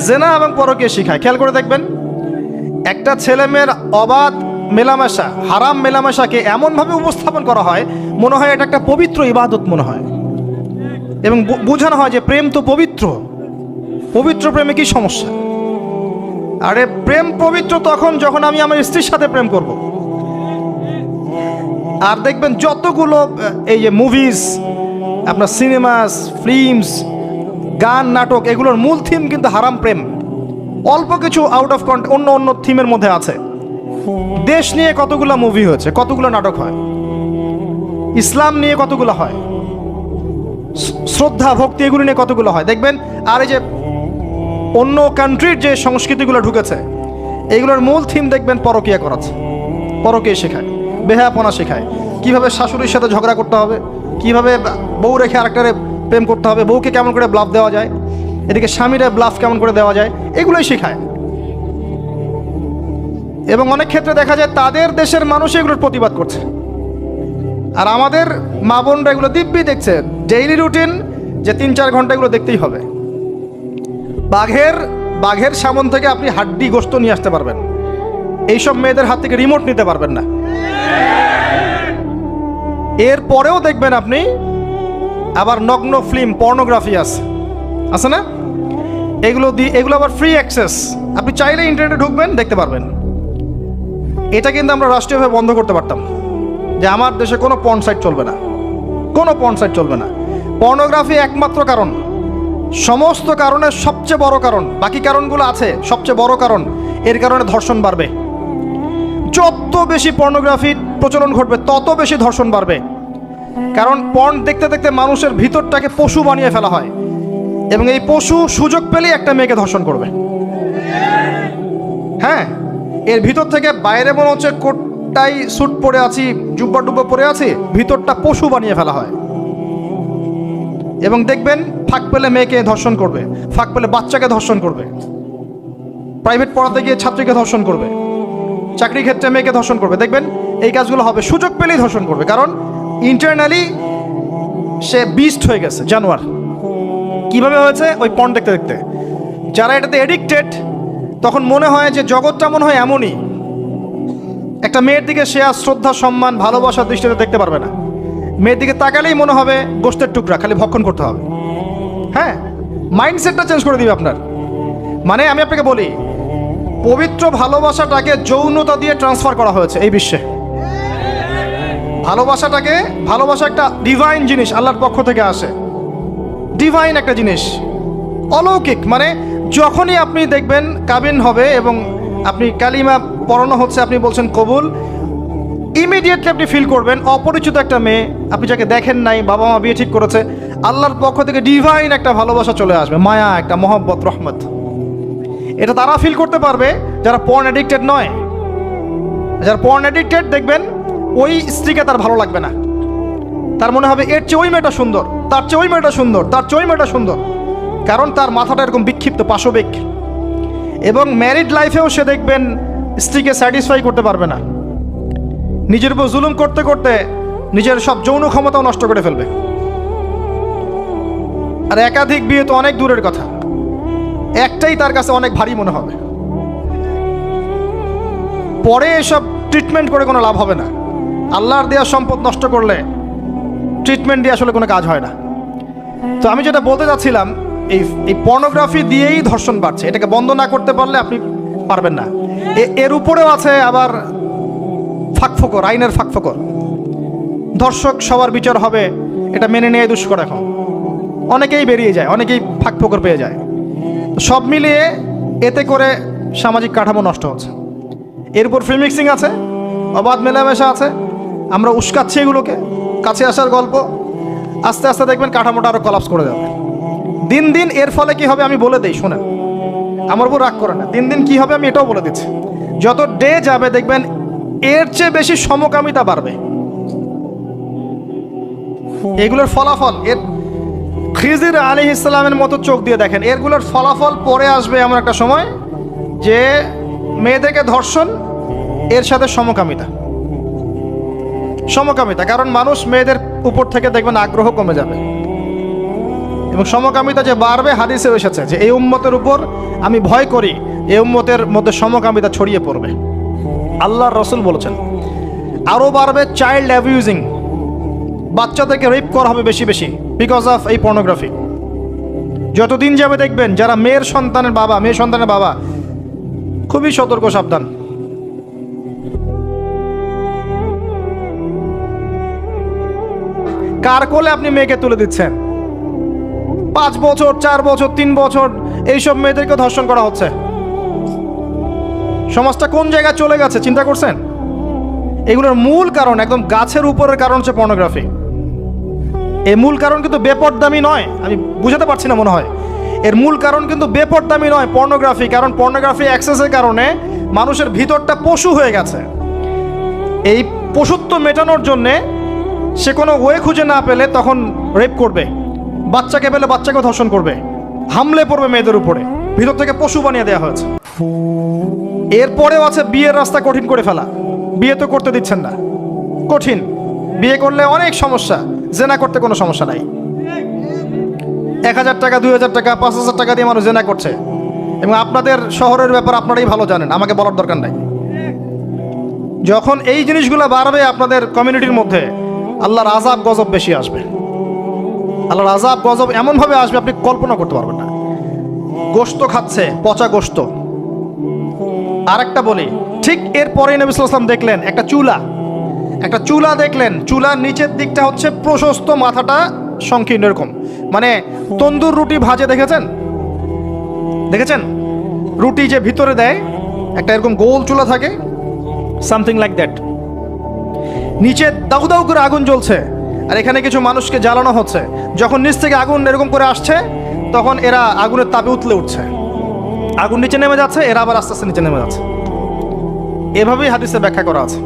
জেনা এবং পরকিয়া শিখায়। খেয়াল করে দেখবেন, একটা ছেলে মেয়ের অবাধ মেলামেশা, হারাম মেলামেশাকে এমনভাবে উপস্থাপন করা হয়, মনে হয় এটা একটা পবিত্র ইবাদত মনে হয়, এবং বোঝানো হয় যে প্রেম তো পবিত্র, পবিত্র প্রেমে কি সমস্যা? আরে প্রেম পবিত্র তখন যখন আমি আমার স্ত্রীর সাথে প্রেম করব। আর দেখবেন যতগুলো এই যে মুভিজ, আপনার সিনেমাস, ফিল্মস, গান, নাটক, এগুলোর মূল থিম কিন্তু হারাম প্রেম। অল্প কিছু আউট অফ অন্য অন্য থিমের মধ্যে আছে। দেশ নিয়ে কতগুলো মুভি হয়েছে, কতগুলো নাটক হয়, ইসলাম নিয়ে কতগুলো হয়, শ্রদ্ধা ভক্তি এগুলো নিয়ে কতগুলো হয় দেখবেন। আর এই যে অন্য কান্ট্রির যে সংস্কৃতিগুলো ঢুকেছে, এইগুলোর মূল থিম দেখবেন পরকিয়া করাচ্ছে, পরকিয়া শেখায়, বেহায়াপনা শেখায়, কিভাবে শাশুড়ির সাথে ঝগড়া করতে হবে, কিভাবে বউ রেখে আরেকটারে প্রেম করতে হবে, বউকে কেমন করে ব্লাফ দেওয়া যায়, এদিকে স্বামীরা ব্লাফ কেমন করে দেওয়া যায়, এগুলোই শেখায়। এবং অনেক ক্ষেত্রে দেখা যায় তাদের দেশের মানুষ এগুলোর প্রতিবাদ করছে, আর আমাদের মা বোনরা এগুলো দিব্যি দেখছে, ডেইলি রুটিন, যে 3-4 ঘন্টা এগুলো দেখতেই হবে। বাঘের সামন থেকে আপনি হাড্ডি গোশত নিয়ে আসতে পারবেন, এইসব মেয়েদের হাত থেকে রিমোট নিতে পারবেন না। এর পরেও দেখবেন আপনি আবার নগ্ন ফিল্ম, পর্নোগ্রাফি আছে না, এগুলো আবার ফ্রি অ্যাক্সেস, আপনি চাইলে ইন্টারনেটে ঢুকবেন, দেখতে পারবেন। এটা কিন্তু আমরা রাষ্ট্রীয়ভাবে বন্ধ করতে পারতাম, যে আমার দেশে কোনো পর্ন সাইট চলবে না, কোনো পর্ন সাইট চলবে না। পর্নোগ্রাফি একমাত্র কারণ, সমস্ত কারণের সবচেয়ে বড় কারণ, বাকি কারণগুলো আছে, সবচেয়ে বড় কারণ, এর কারণে ধর্ষণ বাড়বে। যত বেশি পর্নোগ্রাফির প্রচলন ঘটবে তত বেশি ধর্ষণ বাড়বে, কারণ পর্ন দেখতে দেখতে মানুষের ভিতরটাকে পশু বানিয়ে ফেলা হয়, এবং এই পশু সুযোগ পেলেই একটা মেয়েকে ধর্ষণ করবে। হ্যাঁ, এর ভিতর থেকে বাইরে মনে হচ্ছে কোটটাই স্যুট পরে আছি, জুব্বা ডুব্বা পরে আছি, ভিতরটা পশু বানিয়ে ফেলা হয়। এবং দেখবেন ফাঁক পেলে মেয়েকে ধর্ষণ করবে, ফাঁক পেলে বাচ্চাকে ধর্ষণ করবে, প্রাইভেট পড়াতে গিয়ে ছাত্রীকে ধর্ষণ করবে, চাকরি ক্ষেত্রে মেয়েকে ধর্ষণ করবে। দেখবেন এই কাজগুলো হবে, সুযোগ পেলেই ধর্ষণ করবে, কারণ ইন্টারনালি সে বিস্ট হয়ে গেছে, জানোয়ার। কিভাবে হয়েছে? ওই পর্ন দেখতে দেখতে। যারা এটাতে এডিক্টেড, তখন মনে হয় যে জগৎটা মনে হয় এমনই, একটা মেয়ের দিকে সে আর শ্রদ্ধা, সম্মান, ভালোবাসার দৃষ্টিতে দেখতে পারবে না। মেয়ের দিকে তাকালেই মনে হবে গোশতের টুকরা, খালি ভক্ষণ করতে হবে। হ্যাঁ, মাইন্ডসেটটা চেঞ্জ করে দিবে আপনার। মানে আমি আপনাকে বলি, পবিত্র ভালোবাসাটাকে যৌনতা দিয়ে ট্রান্সফার করা হয়েছে এই বিশ্বে। ভালোবাসা একটা ডিভাইন জিনিস, আল্লাহর পক্ষ থেকে আসে, ডিভাইন একটা জিনিস, অলৌকিক। মানে যখনই আপনি দেখবেন কাবিন হবে এবং আপনি কালিমা পড়ানো হচ্ছে, আপনি বলছেন কবুল, ইমিডিয়েটলি আপনি ফিল করবেন অপরিচিত একটা মেয়ে, আপনি যাকে দেখেন নাই, বাবা মা বিয়ে ঠিক করেছে, আল্লাহর পক্ষ থেকে ডিভাইন একটা ভালোবাসা চলে আসবে, মায়া, একটা মহব্বত, রহমত। এটা তারা ফিল করতে পারবে যারা পর্ন অ্যাডিক্টেড নয়। যারা পর্ন অ্যাডিক্টেড দেখবেন ওই স্ত্রীকে তার ভালো লাগবে না, তার মনে হবে এর চেয়ে ওই মেয়েটা সুন্দর, তার চেয়ে ওই মেয়েটা সুন্দর, তার চেয়ে ওই মেয়েটা সুন্দর, কারণ তার মাথাটা এরকম বিক্ষিপ্ত, পাশবিক। এবং ম্যারিড লাইফেও সে দেখবেন স্ত্রীকে স্যাটিসফাই করতে পারবে না, নিজের উপর জুলুম করতে করতে নিজের সব যৌন ক্ষমতাও নষ্ট করে ফেলবে। আর একাধিক বিয়ে তো অনেক দূরের কথা, একটাই তার কাছে অনেক ভারী মনে হবে। পরে এসব ট্রিটমেন্ট করে কোনো লাভ হবে না। আল্লাহর দেওয়া সম্পদ নষ্ট করলে ট্রিটমেন্ট দিয়ে আসলে কোনো কাজ হয় না। তো আমি যেটা বলতে চাচ্ছিলাম, এই পর্নোগ্রাফি দিয়েই ধর্ষণ বাড়ছে। এটাকে বন্ধ না করতে পারলে আপনি পারবেন না। এর উপরেও আছে আবার ফাঁকফোকর, আইনের ফাঁকফোকর। ধর্ষক সবার বিচার হবে, এটা মেনে নেওয়া দুষ্কর। এখন অনেকেই বেরিয়ে যায়, অনেকেই ফাঁকফোকর পেয়ে যায়। সব মিলিয়ে এতে করে সামাজিক কাঠামো নষ্ট হচ্ছে। এর উপর ফ্রি মিক্সিং আছে, অবাধ মেলামেশা আছে, আমরা উস্কাচ্ছি এগুলোকে, কাছে আসার গল্প। আস্তে আস্তে দেখবেন কাঠামোটা আরও কলাপস করে যাবে দিন দিন। এর ফলে কি হবে আমি বলে দিই, শোনেন, আমার উপর রাগ করে না। দিন দিন কি হবে আমি এটাও বলে দিচ্ছি। যত ডে যাবে দেখবেন এর চেয়ে বেশি সমকামিতা বাড়বে। এগুলোর ফলাফল, এর খিজির আলাইহিস সালামের মতো চোখ দিয়ে দেখেন, এরগুলোর ফলাফল পরে আসবে এমন একটা সময় যে মেয়েদেরকে ধর্ষণ, এর সাথে সমকামিতা। কারণ মানুষ মেয়েদের উপর থেকে দেখবেন আগ্রহ কমে যাবে, এবং সমকামিতা যে বাড়বে, হাদিসে এসেছে যে এই উম্মতের উপর আমি ভয় করি এই উম্মতের মধ্যে সমকামিতা ছড়িয়ে পড়বে। আল্লাহর রাসূল বলেছেন আরও বাড়বে চাইল্ড অ্যাবিউজিং, বাচ্চাদেরকে রেপ করা হবে বেশি বেশি বিকজ অফ এই পর্নোগ্রাফি। যতদিন যাবে দেখবেন যারা মেয়ে সন্তানের বাবা খুবই সতর্ক, সাবধান। কার কোলে আপনি মেয়েকে তুলে দিচ্ছেন? 5 বছর, 4 বছর, 3 বছর এইসব মেয়েদেরকে ধর্ষণ করা হচ্ছে। সমাজটা কোন জায়গায় চলে গেছে চিন্তা করছেন? এগুলোর মূল কারণ, একদম গাছের উপরের কারণ হচ্ছে পর্নোগ্রাফি। এই মূল কারণ কিন্তু বেপরদামি নয়, আমি বুঝাতে পারছি না মনে হয়। এর মূল কারণ কিন্তু বেপরদামি নয়, পর্নোগ্রাফি। কারণ পর্নোগ্রাফি অ্যাক্সেসের কারণে মানুষের ভিতরটা পশু হয়ে গেছে। এই পশুত্ব মেটানোর জন্যে সে কোনো ওয়ে খুঁজে না পেলে তখন রেপ করবে, বাচ্চাকে পেলে বাচ্চাকে ধর্ষণ করবে, হামলে পড়বে মেয়েদের উপরে। ভিতর থেকে পশু বানিয়ে দেওয়া হয়েছে। এরপরেও আছে বিয়ের রাস্তা কঠিন করে ফেলা। বিয়ে তো করতে দিচ্ছেন না, কঠিন। বিয়ে করলে অনেক সমস্যা, জেনা করতে কোনো সমস্যা নাই। 1000 টাকা, 2000 টাকা, 5000 টাকা দিয়ে মানুষ জেনা করছে। এবং আপনাদের শহরের ব্যাপার আপনারাই ভালো জানেন, আমাকে বলার দরকার নাই। যখন এই জিনিসগুলো বাড়বে আপনাদের কমিউনিটির মধ্যে, আল্লাহর আযাব গজব বেশি আসবে। আল্লাহর আযাব গজব এমনভাবে আসবে আপনি কল্পনা করতে পারবেন না। গোশত খাচ্ছে, পচা গোশত। আর একটা বলি, ঠিক এরপরে নবী সাল্লাল্লাহু আলাইহি ওয়াসাল্লাম দেখলেন একটা চুলা দেখলেন। চুলার নিচের দিকটা হচ্ছে প্রশস্ত, মাথাটা সংকীর্ণ, এরকম মানে তন্দুর রুটি ভাজে দেখেছেন? রুটি যে ভিতরে দেয় একটা এরকম গোল চুলা থাকে, সামথিং লাইক দ্যাট। নিচে দাউ দাউ করে আগুন জ্বলছে, আর এখানে কিছু মানুষকে জ্বালানো হচ্ছে। যখন নিচ থেকে আগুন এরকম করে আসছে, তখন এরা আগুনের তাপে উতলে উঠছে। আগুন নিচে নেমে যাচ্ছে, এরা আবার আস্তে আস্তে নিচে নেমে যাচ্ছে। এভাবেই হাদিসে ব্যাখ্যা করা আছে।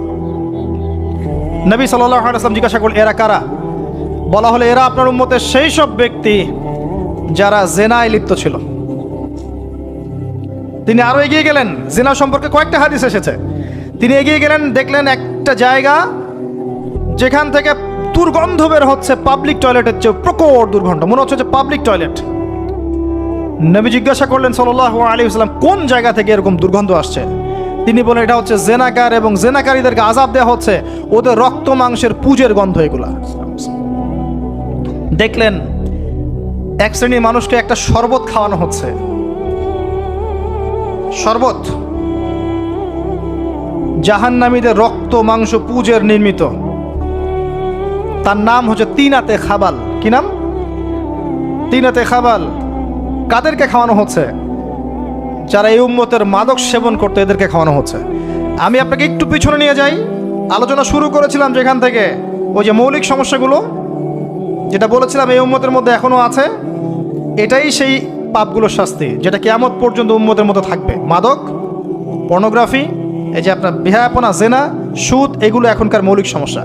নবী সাল্লাল্লাহু আলাইহি ওয়াসাল্লাম জিজ্ঞাসা করলেন, এরা কারা? বলা হলো, এরা আপনার উম্মতের সেই সব ব্যক্তি যারা জেনায় লিপ্ত ছিল। তিনি আরো এগিয়ে গেলেন, জেনা সম্পর্কে কয়েকটা হাদিস এসেছে। তিনি এগিয়ে গেলেন, দেখলেন একটা জায়গা যেখান থেকে দুর্গন্ধ বের হচ্ছে, পাবলিক টয়লেটের চেয়ে প্রকট দুর্গন্ধ, মনে হচ্ছে যে পাবলিক টয়লেট। নবী জিজ্ঞাসা করলেন সাল্লাল্লাহু আলাইহি ওয়াসাল্লাম, কোন জায়গা থেকে এরকম দুর্গন্ধ আসছে? তিনি বলেন, এটা হচ্ছে জেনাকার, এবং জেনাকারীদেরকে আযাব দেওয়া হচ্ছে, ওদের রক্ত মাংসের পুজের গন্ধ এগুলা। দেখলেন এক শ্রেণীর মানুষকে একটা শরবত খাওয়ানো হচ্ছে। শরবত জাহান্নামীদের রক্ত মাংস পুজের নির্মিত। তার নাম হচ্ছে তিনাতে খাবাল। কি নাম? তিনাতে খাবাল। কাদেরকে খাওয়ানো হচ্ছে? যারা এই উম্মতের মাদক সেবন করতে, এদেরকে খাওয়ানো হচ্ছে। আমি আপনাকে একটু পিছনে নিয়ে যাই। আলোচনা শুরু করেছিলাম যেখান থেকে, ওই যে মৌলিক সমস্যাগুলো যেটা বলেছিলাম এই উম্মতের মধ্যে এখনো আছে, এটাই সেই পাপগুলোর শাস্তি যেটা কিয়ামত পর্যন্ত উম্মতের মধ্যে থাকবে। মাদক, পর্নোগ্রাফি, এই যে আপনার বিহায়াপনা, জেনা, সুদ, এগুলো এখনকার মৌলিক সমস্যা।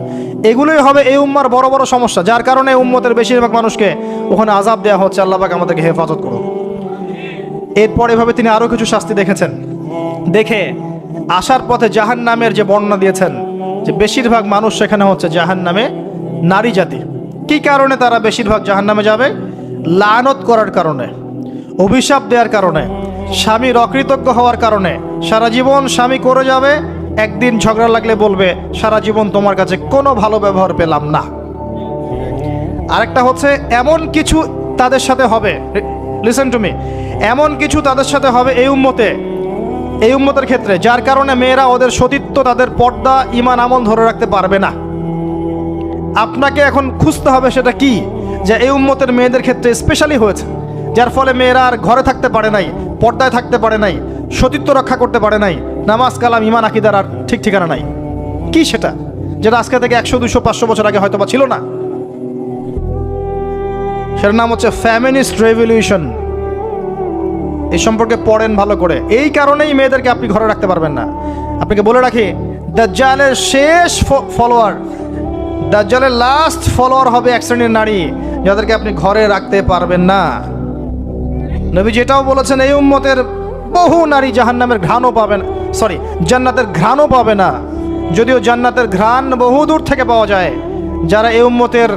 এগুলোই হবে এই উম্মার বড় বড় সমস্যা, যার কারণে উম্মতের বেশিরভাগ মানুষকে ওখানে আযাব দেওয়া হচ্ছে। আল্লাহ পাক আমাদেরকে হেফাজত করুন। এরপর এভাবে তিনি আরও কিছু শাস্তি দেখেছেন, দেখে আসার পথে জাহান্নামের যে বর্ণনা দিয়েছেন যে বেশিরভাগ মানুষ সেখানে হচ্ছে জাহান্নামে নারী জাতি। কি কারণে তারা বেশিরভাগ জাহান্নামে যাবে? লানত করার কারণে, অভিশাপ দেওয়ার কারণে, স্বামীর অকৃতজ্ঞ হওয়ার কারণে। সারা জীবন স্বামী করে যাবে, একদিন ঝগড়া লাগলে বলবে সারা জীবন তোমার কাছে কোনো ভালো ব্যবহার পেলাম না। আরেকটা হচ্ছে এমন কিছু তাদের সাথে হবে, লিসেন টু মি, এমন কিছু তাদের সাথে হবে এই উম্মতের ক্ষেত্রে, যার কারণে মেয়েরা ওদের সতীত্ব, তাদের পর্দা, ঈমান, আমল ধরে রাখতে পারবে না। আপনাকে এখন খুঁজতে হবে সেটা কি, যে এই উম্মতের মেয়েদের ক্ষেত্রে স্পেশালি হয়েছে, যার ফলে মেয়েরা আর ঘরে থাকতে পারে নাই, পর্দায় থাকতে পারে নাই, সতীত্ব রক্ষা করতে পারে নাই, নামাজ কালাম ঈমান আকীদার আর ঠিক ঠিকানা নাই। কি সেটা, যেটা আজকে থেকে 100, 200, 500 বছর আগে হয়তো বা ছিল না? সেটার নাম হচ্ছে ফ্যামিনিস্ট রেভলিউশন। এই সম্পর্কে পড়েন ভালো করে। এই কারণেই মেয়েদেরকে আপনি ঘরে রাখতে পারবেন না। আপনাকে বলে রাখি, দাজ্জালের শেষ ফলোয়ার, দাজ্জালের লাস্ট ফলোয়ার হবে এক শ্রেণীর নারী, যাদেরকে আপনি ঘরে রাখতে পারবেন না। নবী যেটাও বলেছেন, এই উম্মতের বহু নারী জাহান্নামের ঘ্রাণও পাবেন, জান্নাতের ঘ্রাণও পাবে না। যদিও জান্নাতের ঘ্রাণ বহু দূর থেকে পাওয়া যায়। যারা এই উম্মতের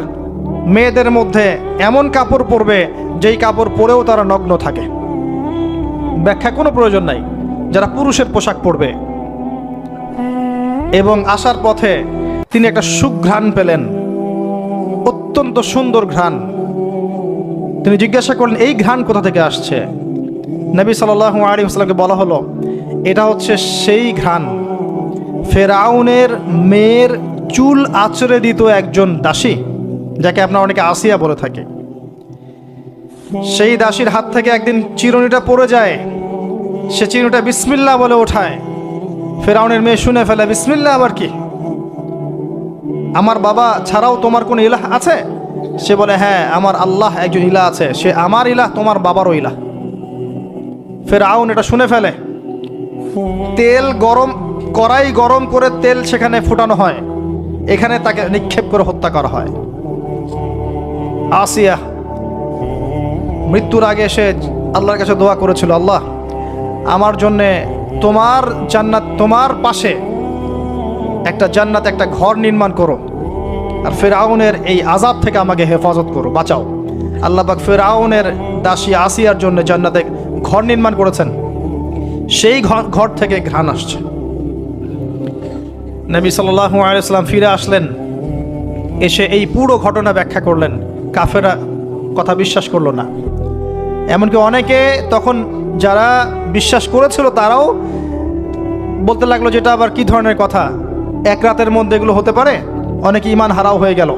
মেয়েদের মধ্যে এমন কাপড় পরবে যেই কাপড় পরেও তারা নগ্ন থাকে, ব্যাখ্যা কোনো প্রয়োজন নাই, যারা পুরুষের পোশাক পরবে। এবং আসার পথে তিনি একটা সুঘ্রাণ পেলেন, অত্যন্ত সুন্দর ঘ্রাণ। তিনি জিজ্ঞাসা করলেন এই ঘ্রাণ কোথা থেকে আসছে? নবী সাল্লাল্লাহু আলাইহি ওয়াসাল্লামকে বলা হলো এটা হচ্ছে সেই ঘ্রাণ, ফেরাউনের মেয়ের চুল আঁচড়ে দিত একজন দাসী, যাকে আপনারা অনেকে আসিয়া বলে থাকে। সেই দাসীর হাত থেকে একদিন চিরুনিটা পড়ে যায়, সে চিরুনিটা বিসমিল্লাহ বলে ওঠায়। ফেরাউনের মেয়ে শুনে ফেলে, বিসমিল্লাহ আবার কি? আমার বাবা ছাড়াও তোমার কোন ইলাহ আছে? সে বলে, হ্যাঁ আমার আল্লাহ একজন ইলাহ আছে, সে আমার ইলাহ, তোমার বাবারও ইলাহ। ফেরাউন এটা শুনে ফেলে। তেল গরম, কড়াই গরম করে তেল সেখানে ফুটানো হয়, এখানে তাকে নিক্ষেপ করে হত্যা করা হয়। আসিয়া মৃত্যুর আগে সে আল্লাহর কাছে দোয়া করেছিল, আল্লাহ আমার জন্যে তোমার জান্নাত, তোমার পাশে একটা জান্নাত, একটা ঘর নির্মাণ করো, আর ফেরাউনের এই আযাব থেকে আমাকে হেফাজত করো, বাঁচাও। আল্লাহ পাক ফেরাউনের দাসী আসিয়ার জন্য জান্নাতে ঘর নির্মাণ করেছেন। সেই ঘর থেকে ঘ্রাণ আসছে। নবী সাল্লাল্লাহু আলাইহি ওয়াসাল্লাম ফিরে আসলেন, এসে এই পুরো ঘটনা ব্যাখ্যা করলেন। কাফেরা কথা বিশ্বাস করলো না। এমনকি অনেকে তখন যারা বিশ্বাস করেছিল তারাও বলতে লাগলো, যেটা আবার কি ধরনের কথা, এক রাতের মধ্যে এগুলো হতে পারে? অনেকে ঈমান হারাও হয়ে গেল।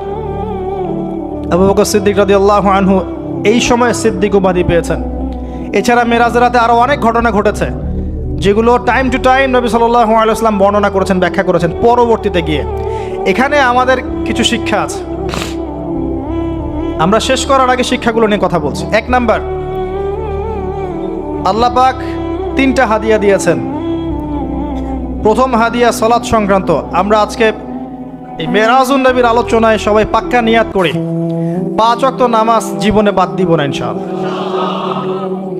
আবু বকর সিদ্দিক রাদিয়াল্লাহু আনহু এই সময় সিদ্দিক উপাধি পেয়েছেন। এছাড়া মেরাজের রাতে আরও অনেক ঘটনা ঘটেছে, যেগুলো টাইম টু টাইম নবী সাল্লাল্লাহু আলাইহি ওয়াসাল্লাম বর্ণনা করেছেন, ব্যাখ্যা করেছেন পরবর্তীতে গিয়ে। এখানে আমাদের কিছু শিক্ষা আছে, আমরা শেষ করার আগে শিক্ষাগুলো নিয়ে কথা বলছি। 1 নাম্বার, আল্লাহ পাক 3টা হাদিয়া দিয়েছেন। প্রথম হাদিয়া সালাত সংক্রান্ত। আমরা আজকে এই মেরাজুন নবীর আলোচনায় সবাই পাক্কা নিয়াত করি 5 ওয়াক্ত নামাজ জীবনে বাদ দিব না ইনশাআল্লাহ।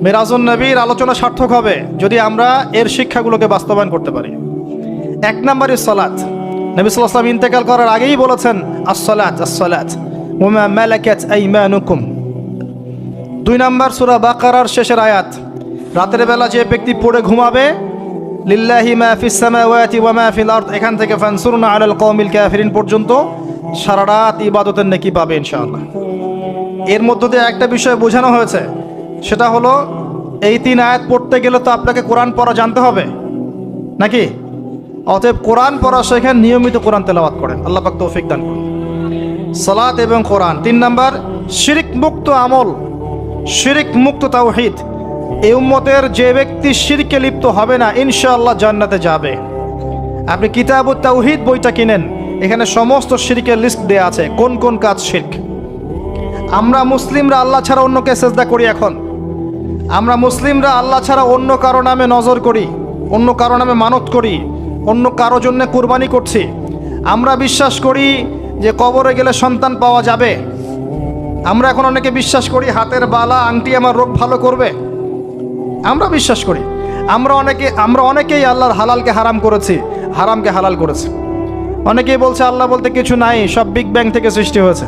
মেরাজুন নবীর আলোচনা সার্থক হবে যদি আমরা এর শিক্ষাগুলোকে বাস্তবায়ন করতে পারি। 1 নম্বরে সালাত। নবী সাল্লাল্লাহু আলাইহি ওয়াসাল্লাম ইন্তেকাল করার আগেই বলেছেন, আস-সালাত আস-সালাত ওয়া মা মালাকাত আইমানুকুম। 2 নম্বর সূরা বাকারার শেষের আয়াত, রাতের বেলা যে ব্যক্তি পড়ে ঘুমাবে, লিল্লাহি মা ফিস সামাওয়াতি ওয়া মা ফিল আরদ, এখান থেকে ফানসুরনা আলাল কওমিল কাফিরিন পর্যন্ত সারা রাত ইবাদতের নেকি পাবে ইনশাআল্লাহ। এর মধ্য দিয়ে একটা বিষয় বোঝানো হয়েছে, সেটা হলো এই 3 আয়াত পড়তে গেলে তো আপনাকে কোরআন পড়া জানতে হবে নাকি? অতএব কোরআন পড়া শেখেন, নিয়মিত কোরআন তেলাওয়াত করেন, আল্লাহ পাক তৌফিক দান করুন। সালাত এবং কোরআন। 3 নাম্বার, শিরক মুক্ত আমল, শিরক মুক্ত তাওহীদ। এই উম্মতের যে ব্যক্তি শিরকে লিপ্ত হবে না, ইনশাআল্লাহ জান্নাতে যাবে। আপনি কিতাবুত তাওহীদ বইটা কিনেন, এখানে সমস্ত শিরকের লিস্ট দেয়া আছে, কোন কোন কাজ শিরক। আমরা মুসলিমরা আল্লাহ ছাড়া অন্যকে সেজদা করি। এখন আমরা মুসলিমরা আল্লাহ ছাড়া অন্য কারো নামে নজর করি, অন্য কারো নামে মানত করি, অন্য কারো জন্য কুরবানি করছি। আমরা বিশ্বাস করি যে কবরে গেলে সন্তান পাওয়া যাবে। আমরা এখন অনেকে বিশ্বাস করি হাতের বালা আংটি আমার রোগ ভালো করবে। আমরা বিশ্বাস করি। আমরা অনেকেই আল্লাহর হালালকে হারাম করেছি, হারামকে হালাল করেছি। অনেকেই বলছে আল্লাহ বলতে কিছু নাই, সব বিগ ব্যাং থেকে সৃষ্টি হয়েছে।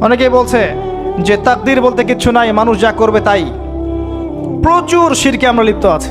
অনেকেই বলছে যে তাকদির বলতে কিছু নাই, মানুষ যা করবে তাই। প্রচুর শিরকে আমরা লিপ্ত আছি।